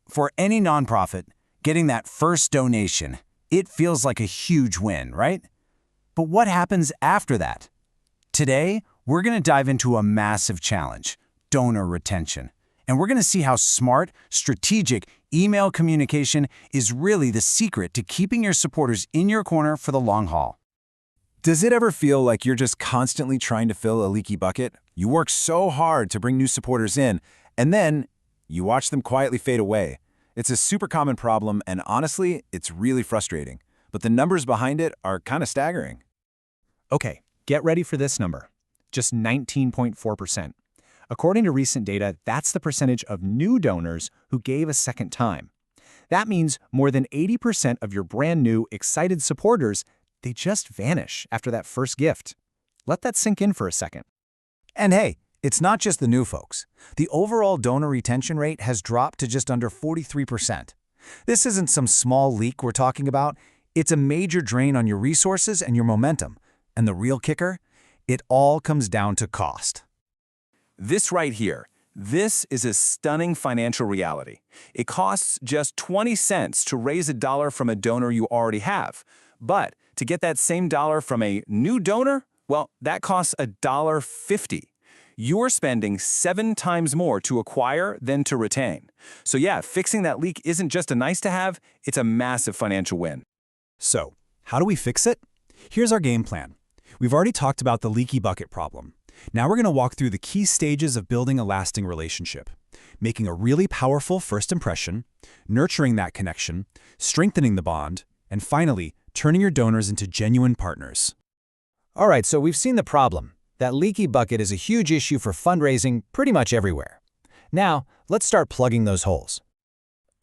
For any nonprofit, getting that first donation, it feels like a huge win, right? But what happens after that? Today, we're going to dive into a massive challenge, donor retention. And we're going to see how smart, strategic email communication is really the secret to keeping your supporters in your corner for the long haul. Does it ever feel like you're just constantly trying to fill a leaky bucket? You work so hard to bring new supporters in, and then you watch them quietly fade away. It's a super common problem, and honestly, it's really frustrating. But the numbers behind it are kind of staggering. Okay, get ready for this number. Just 19.4%. According to recent data, that's the percentage of new donors who gave a second time. That means more than 80% of your brand new, excited supporters, they just vanish after that first gift. Let that sink in for a second. And hey, it's not just the new folks. The overall donor retention rate has dropped to just under 43%. This isn't some small leak we're talking about. It's a major drain on your resources and your momentum. And the real kicker? It all comes down to cost. This right here, this is a stunning financial reality. It costs just 20 cents to raise $1 from a donor you already have. But to get that same dollar from a new donor, well, that costs $1.50. You're spending 7 times more to acquire than to retain. So yeah, fixing that leak isn't just a nice to have, it's a massive financial win. So, how do we fix it? Here's our game plan. We've already talked about the leaky bucket problem. Now we're going to walk through the key stages of building a lasting relationship, making a really powerful first impression, nurturing that connection, strengthening the bond, and finally, turning your donors into genuine partners. All right, so we've seen the problem. That leaky bucket is a huge issue for fundraising pretty much everywhere. Now, let's start plugging those holes.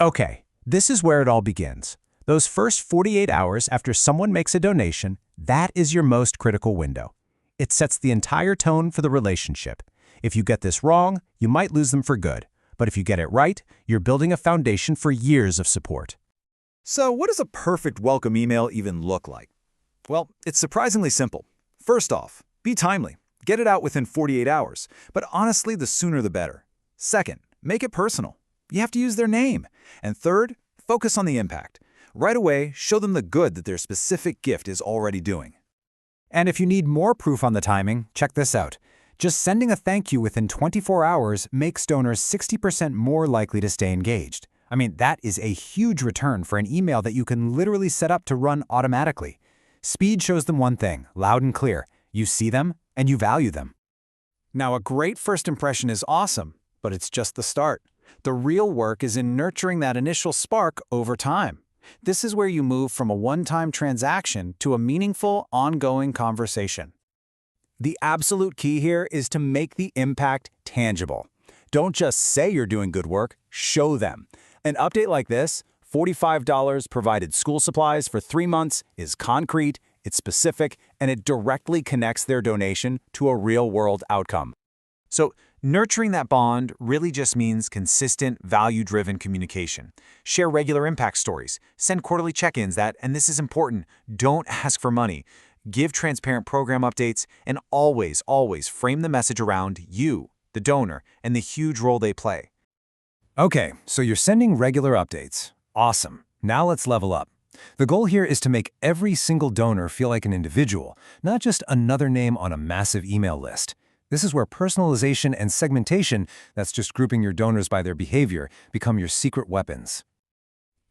Okay, this is where it all begins. Those first 48 hours after someone makes a donation, that is your most critical window. It sets the entire tone for the relationship. If you get this wrong, you might lose them for good. But if you get it right, you're building a foundation for years of support. So what does a perfect welcome email even look like? Well, it's surprisingly simple. First off, be timely. Get it out within 48 hours. But honestly, the sooner the better. Second, make it personal. You have to use their name. And third, focus on the impact. Right away, show them the good that their specific gift is already doing. And if you need more proof on the timing, check this out. Just sending a thank you within 24 hours makes donors 60% more likely to stay engaged. I mean, that is a huge return for an email that you can literally set up to run automatically. Speed shows them one thing, loud and clear. You see them, and you value them. Now, a great first impression is awesome, but it's just the start. The real work is in nurturing that initial spark over time. This is where you move from a one-time transaction to a meaningful, ongoing conversation. The absolute key here is to make the impact tangible. Don't just say you're doing good work, show them. An update like this, $45 provided school supplies for 3 months, is concrete, it's specific, and it directly connects their donation to a real-world outcome. So, nurturing that bond really just means consistent, value-driven communication. Share regular impact stories, send quarterly check-ins and this is important, don't ask for money. Give transparent program updates, and always, always frame the message around you, the donor, and the huge role they play. Okay, so you're sending regular updates. Awesome. Now let's level up. The goal here is to make every single donor feel like an individual, not just another name on a massive email list. This is where personalization and segmentation, that's just grouping your donors by their behavior, become your secret weapons.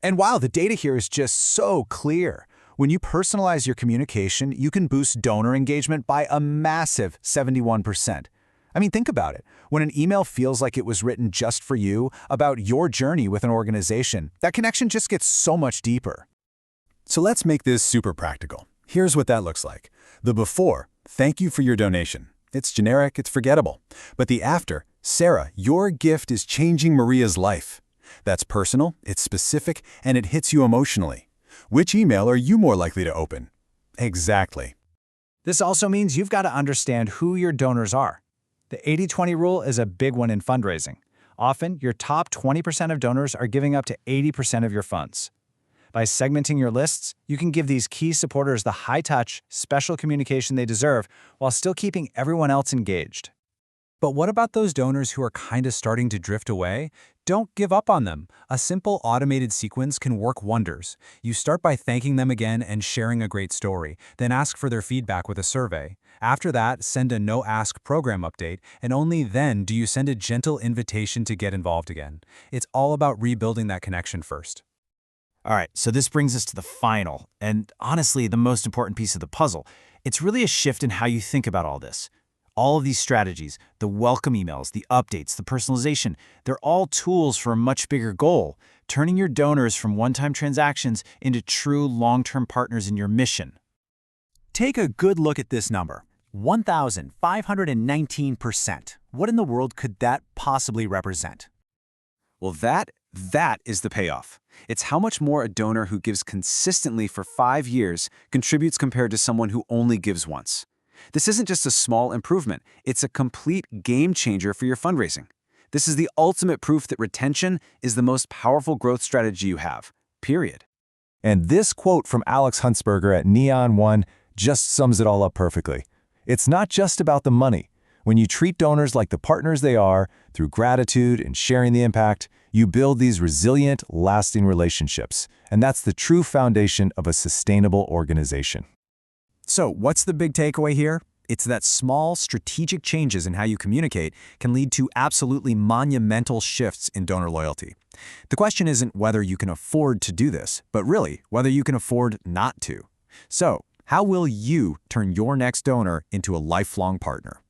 And wow, the data here is just so clear. When you personalize your communication, you can boost donor engagement by a massive 71%. I mean, think about it. When an email feels like it was written just for you, about your journey with an organization, that connection just gets so much deeper. So let's make this super practical. Here's what that looks like. The before, thank you for your donation. It's generic, it's forgettable. But the after, Sarah, your gift is changing Maria's life. That's personal, it's specific, and it hits you emotionally. Which email are you more likely to open? Exactly. This also means you've got to understand who your donors are. The 80-20 rule is a big one in fundraising. Often, your top 20% of donors are giving up to 80% of your funds. By segmenting your lists, you can give these key supporters the high-touch, special communication they deserve while still keeping everyone else engaged. But what about those donors who are kind of starting to drift away? Don't give up on them. A simple automated sequence can work wonders. You start by thanking them again and sharing a great story, then ask for their feedback with a survey. After that, send a no-ask program update, and only then do you send a gentle invitation to get involved again. It's all about rebuilding that connection first. All right, so this brings us to the final, and honestly, the most important piece of the puzzle. It's really a shift in how you think about all this. All of these strategies, the welcome emails, the updates, the personalization, they're all tools for a much bigger goal, turning your donors from one-time transactions into true long-term partners in your mission. Take a good look at this number, 1,519%. What in the world could that possibly represent? Well, that is the payoff. It's how much more a donor who gives consistently for 5 years contributes compared to someone who only gives once. This isn't just a small improvement, it's a complete game changer for your fundraising. This is the ultimate proof that retention is the most powerful growth strategy you have, period. And this quote from Alex Huntsberger at Neon One just sums it all up perfectly. It's not just about the money. When you treat donors like the partners they are, through gratitude and sharing the impact, you build these resilient, lasting relationships. And that's the true foundation of a sustainable organization. So, what's the big takeaway here? It's that small, strategic changes in how you communicate can lead to absolutely monumental shifts in donor loyalty. The question isn't whether you can afford to do this, but really whether you can afford not to. So, how will you turn your next donor into a lifelong partner?